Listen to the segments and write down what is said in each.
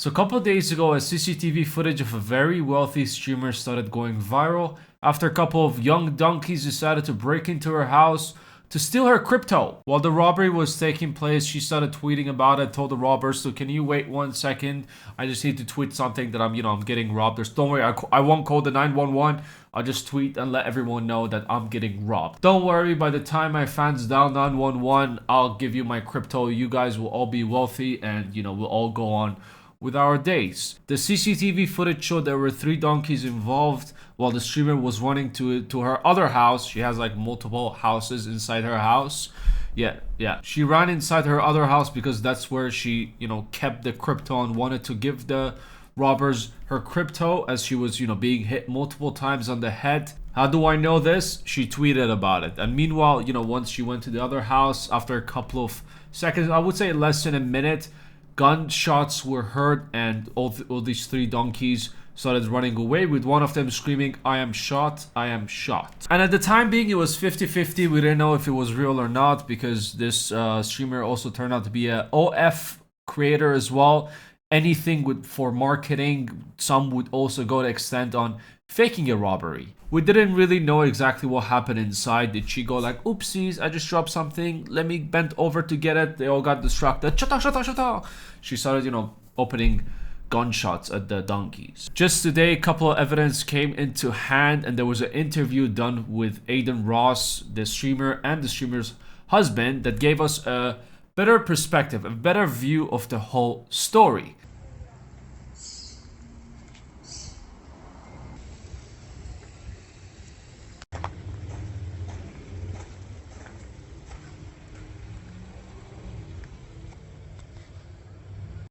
So a couple of days ago, a CCTV footage of a very wealthy streamer started going viral after a couple of young donkeys decided to break into her house to steal her crypto. While the robbery was taking place, she started tweeting about it, told the robbers, so can you wait 1 second? I just need to tweet something that I'm getting robbed. Don't worry, I won't call the 911. I'll just tweet and let everyone know that I'm getting robbed. Don't worry, by the time my fans dial 911, I'll give you my crypto. You guys will all be wealthy and, we'll all go on with our days. The CCTV footage showed there were 3 donkeys involved while the streamer was running to her other house. She has like multiple houses inside her house. Yeah. She ran inside her other house because that's where she, kept the crypto and wanted to give the robbers her crypto as she was, being hit multiple times on the head. How do I know this? She tweeted about it. And meanwhile, once she went to the other house, after a couple of seconds, I would say less than a minute, gunshots were heard and all these 3 donkeys started running away with one of them screaming, I am shot, I am shot. And at the time being, it was 50-50. We didn't know if it was real or not because this streamer also turned out to be a OF creator as well. Anything for marketing. Some would also go to extent on faking a robbery. We didn't really know exactly what happened inside. Did she go like, oopsies, I just dropped something, let me bend over to get it? They all got distracted. Shut. She started, opening gunshots at the donkeys. Just today, a couple of evidence came into hand and there was an interview done with Aiden Ross, the streamer, and the streamer's husband that gave us a better perspective, a better view of the whole story.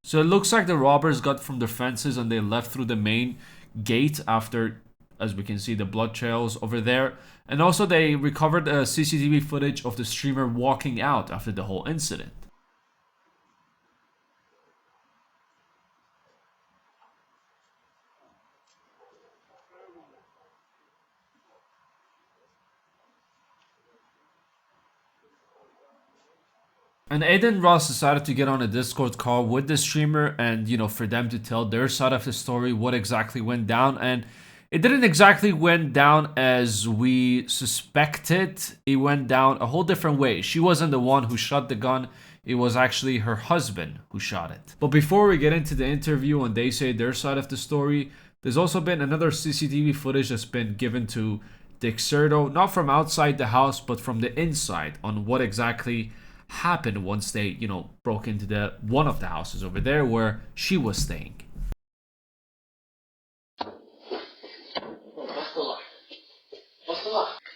So it looks like the robbers got from the fences and they left through the main gate after, as we can see, the blood trails over there. And also they recovered CCTV footage of the streamer walking out after the whole incident. And Aiden Ross decided to get on a Discord call with the streamer and, for them to tell their side of the story, what exactly went down. And it didn't exactly went down as we suspected. It went down a whole different way. She wasn't the one who shot the gun. It was actually her husband who shot it. But before we get into the interview and they say their side of the story, there's also been another CCTV footage that's been given to Dexerto, not from outside the house, but from the inside on what exactly happened once they, broke into the one of the houses over there where she was staying.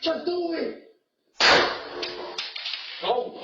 Just do it! Go!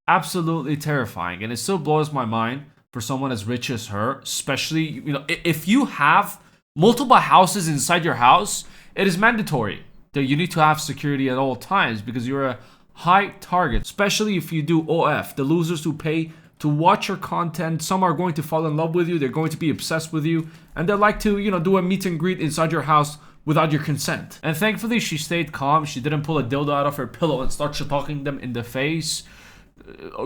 Absolutely terrifying, and it still blows my mind for someone as rich as her, especially, if you have multiple houses inside your house, it is mandatory that you need to have security at all times because you're a high target, especially if you do OF, the losers who pay to watch your content. Some are going to fall in love with you, they're going to be obsessed with you, and they like to, do a meet and greet inside your house without your consent. And thankfully, she stayed calm. She didn't pull a dildo out of her pillow and start talking them in the face.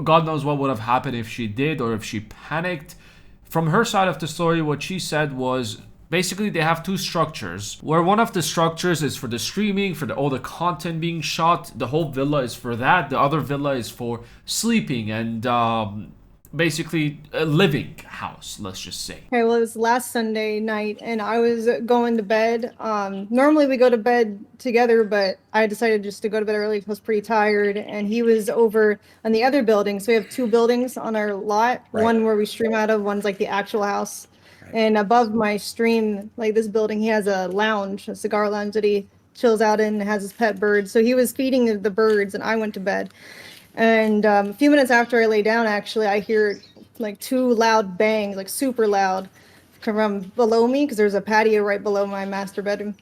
God knows what would have happened if she did or if she panicked. From her side of the story, what she said was basically they have 2 structures where one of the structures is for the streaming, for all the content being shot. The whole villa is for that. The other villa is for sleeping and basically a living house, let's just say. Okay, well, it was last Sunday night and I was going to bed. Normally we go to bed together, but I decided just to go to bed early because I was pretty tired, and he was over on the other building. So we have 2 buildings on our lot, Right. One where we stream out of, one's like the actual house. Right. And above my stream, like this building, he has a lounge, a cigar lounge that he chills out in, has his pet bird. So he was feeding the birds and I went to bed. And a few minutes after I lay down, actually, I hear like 2 loud bangs, like super loud, from below me because there's a patio right below my master bedroom.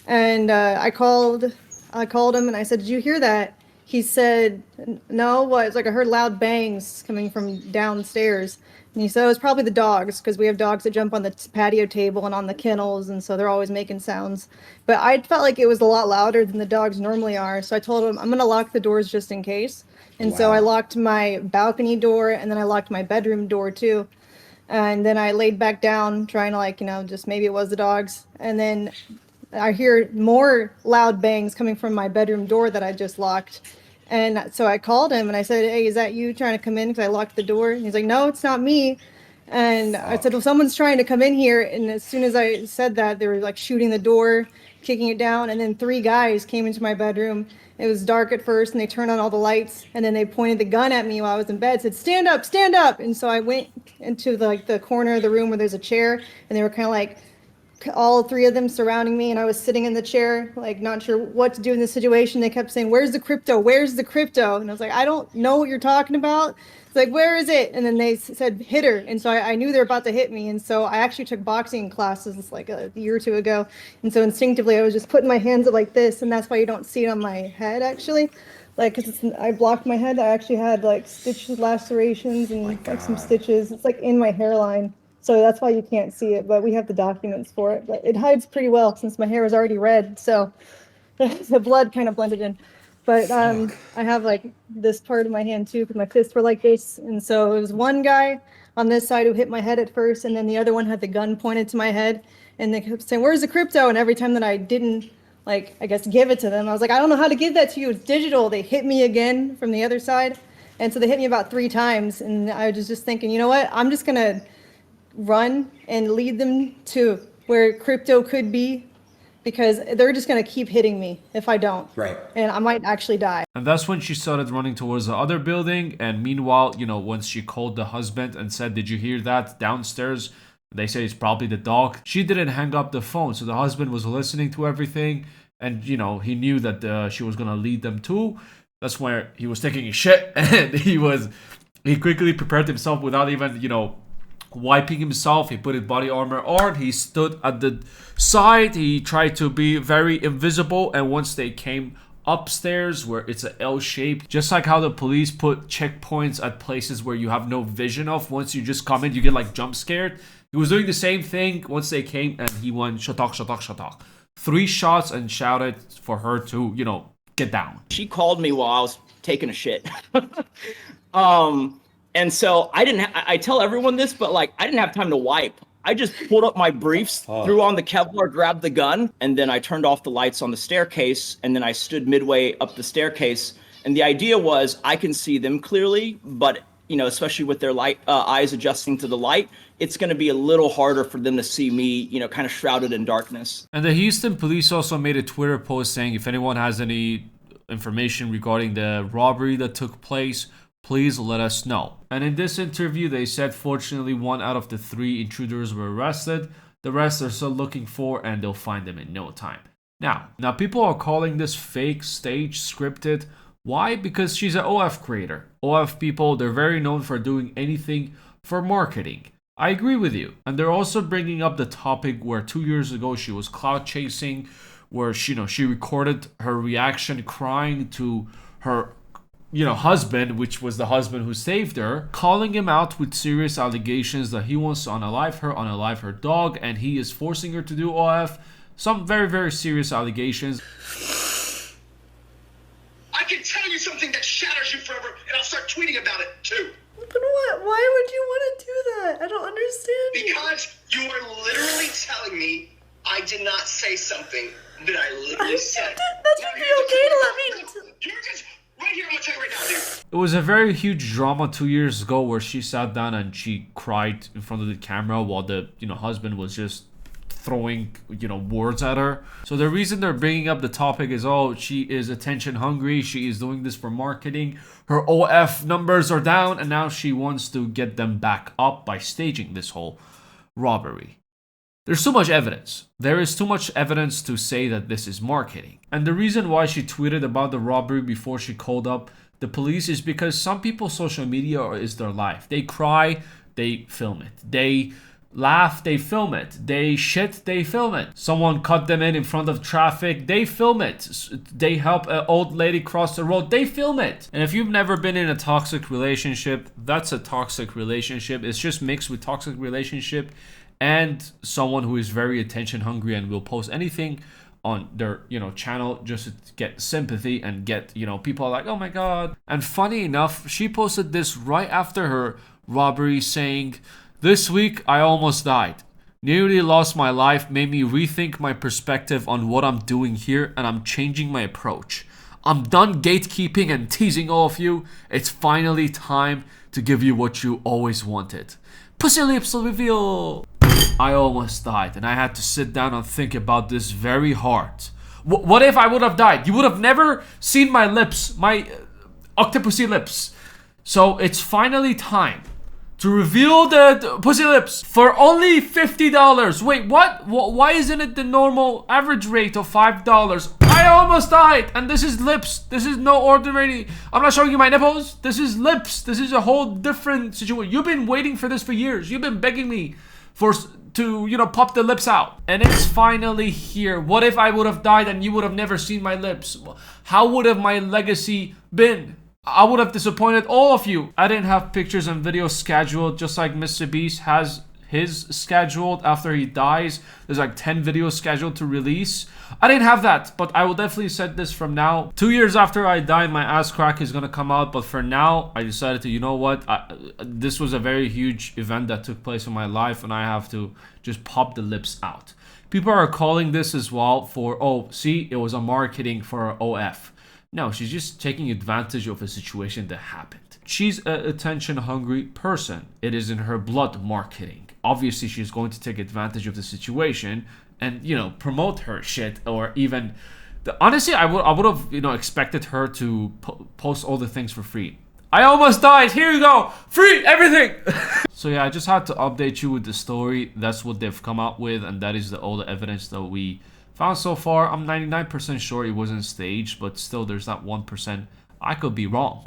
And I called him and I said, "Did you hear that?" he said, no, what? It's like I heard loud bangs coming from downstairs. And he said it was probably the dogs because we have dogs that jump on the patio table and on the kennels, and so they're always making sounds. But I felt like it was a lot louder than the dogs normally are. So I told him I'm going to lock the doors just in case. And so I locked my balcony door, and then I locked my bedroom door too. And then I laid back down trying to, like, just maybe it was the dogs. And then I hear more loud bangs coming from my bedroom door that I just locked. And so I called him and I said, hey, is that you trying to come in? Because I locked the door. And he's like, no, it's not me. And I said, well, someone's trying to come in here. And as soon as I said that, they were like shooting the door, kicking it down. And then 3 guys came into my bedroom. It was dark at first, and they turned on all the lights. And then they pointed the gun at me while I was in bed, said, stand up, stand up. And so I went into the corner of the room where there's a chair, and they were kind of like, all 3 of them surrounding me, and I was sitting in the chair, like not sure what to do in this situation. They kept saying, where's the crypto? Where's the crypto? And I was like, I don't know what you're talking about. It's like, where is it? And then they said, hit her. And so I knew they were about to hit me. And so I actually took boxing classes like a year or 2 ago. And so instinctively, I was just putting my hands up like this. And that's why you don't see it on my head, actually. Like, because I blocked my head. I actually had like stitches, lacerations, and like some stitches. It's like in my hairline. So that's why you can't see it, but we have the documents for it. But it hides pretty well since my hair is already red, so the blood kind of blended in. But I have like this part of my hand too, because my fists were like this. And so it was one guy on this side who hit my head at first, and then the other one had the gun pointed to my head. And they kept saying, where's the crypto? And every time that I didn't, like, I guess, give it to them, I was like, I don't know how to give that to you. It's digital. They hit me again from the other side. And so they hit me about 3 times. And I was just thinking, you know what? I'm just going to run and lead them to where crypto could be, because they're just going to keep hitting me if I don't. Right. And I might actually die. And that's when she started running towards the other building. And meanwhile, once she called the husband and said, did you hear that downstairs? They say it's probably the dog. She didn't hang up the phone. So the husband was listening to everything. And, he knew that she was going to lead them to. That's where he was taking a shit. And he quickly prepared himself without even, wiping himself. He put his body armor on. He stood at the side. He tried to be very invisible. And once they came upstairs, where it's an L shape, just like how the police put checkpoints at places where you have no vision of, once you just come in, you get like jump scared. He was doing the same thing once they came, and he went shatak, shatak, shatak. 3 shots and shouted for her to, get down. She called me while I was taking a shit. And so I tell everyone this, but like, I didn't have time to wipe. I just pulled up my briefs, threw on the Kevlar, grabbed the gun, and then I turned off the lights on the staircase. And then I stood midway up the staircase. And the idea was I can see them clearly, but especially with their eyes adjusting to the light, it's going to be a little harder for them to see me, kind of shrouded in darkness. And the Houston police also made a Twitter post saying if anyone has any information regarding the robbery that took place, please let us know. And in this interview, they said fortunately 1 out of the 3 intruders were arrested. The rest are still looking for, and they'll find them in no time. Now people are calling this fake, staged, scripted. Why? Because she's an OF creator. OF people, they're very known for doing anything for marketing. I agree with you. And they're also bringing up the topic where 2 years ago she was clout chasing, where she recorded her reaction crying to her husband, which was the husband who saved her, calling him out with serious allegations that he wants to unalive her dog, and he is forcing her to do OF. Some very, very serious allegations. I can tell you something that shatters you forever, and I'll start tweeting about it too. But what? Why would you want to do that? I don't understand. Because you are literally telling me I did not say something that I literally said. That should be okay to let me. You're just right here. I'm gonna tell you right now, dude. It was a very huge drama 2 years ago where she sat down and she cried in front of the camera while the husband was just throwing words at her. So the reason they're bringing up the topic is, she is attention hungry, she is doing this for marketing, her OF numbers are down, and now she wants to get them back up by staging this whole robbery. There's too much evidence. There is too much evidence to say that this is marketing. And the reason why she tweeted about the robbery before she called up the police is because some people's social media is their life. They cry, they film it. They laugh, they film it. They shit, they film it. Someone cut them in front of traffic, they film it. They help an old lady cross the road, they film it. And if you've never been in a toxic relationship, that's a toxic relationship. It's just mixed with toxic relationship and someone who is very attention hungry and will post anything on their, channel just to get sympathy and get, people are like, oh my god. And funny enough, she posted this right after her robbery saying, "This week I almost died. Nearly lost my life, made me rethink my perspective on what I'm doing here, and I'm changing my approach. I'm done gatekeeping and teasing all of you. It's finally time to give you what you always wanted. Pussy lips will reveal." I almost died, and I had to sit down and think about this very hard. What if I would have died? You would have never seen my lips, my octopusy lips. So it's finally time to reveal the pussy lips for only $50. Wait, what? Why isn't it the normal average rate of $5? I almost died, and this is lips. This is no ordinary. I'm not showing you my nipples. This is lips. This is a whole different situation. You've been waiting for this for years. You've been begging me to pop the lips out, and it's finally here. What if I would have died and you would have never seen my lips? How would have my legacy been? I would have disappointed all of you. I didn't have pictures and videos scheduled, just like Mr. Beast has his scheduled after he dies. There's like 10 videos scheduled to release. I didn't have that, but I will definitely set this from now. 2 years after I die, my ass crack is gonna come out, but for now, I decided to, you know what? This was a very huge event that took place in my life, and I have to just pop the lips out. People are calling this as well for, oh, see, it was a marketing for OF. No, she's just taking advantage of a situation that happened. She's an attention-hungry person. It is in her blood, marketing. Obviously, she's going to take advantage of the situation and, promote her shit, or even... Honestly, I would have, expected her to post all the things for free. I almost died. Here you go. Free everything. So yeah, I just had to update you with the story. That's what they've come out with, and that is all the evidence that we found so far. I'm 99% sure it wasn't staged, but still there's that 1%. I could be wrong.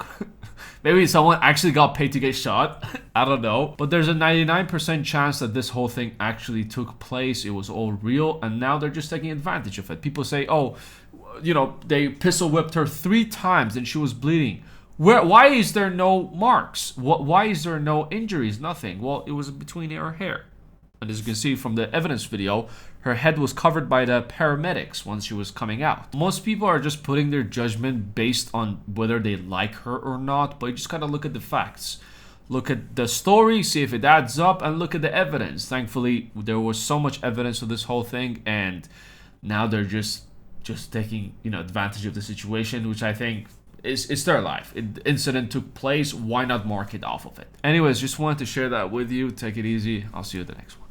Maybe someone actually got paid to get shot. I don't know. But there's a 99% chance that this whole thing actually took place. It was all real, and now they're just taking advantage of it. People say, oh, they pistol whipped her 3 times and she was bleeding. Why is there no marks? Why is there no injuries? Nothing. Well, it was between her hair. And as you can see from the evidence video, her head was covered by the paramedics once she was coming out. Most people are just putting their judgment based on whether they like her or not, but you just gotta look at the facts. Look at the story, see if it adds up, and look at the evidence. Thankfully, there was so much evidence of this whole thing, and now they're just taking, advantage of the situation, which I think it's their life. The incident took place, why not mark it off of it? Anyways, just wanted to share that with you. Take it easy. I'll see you at the next one.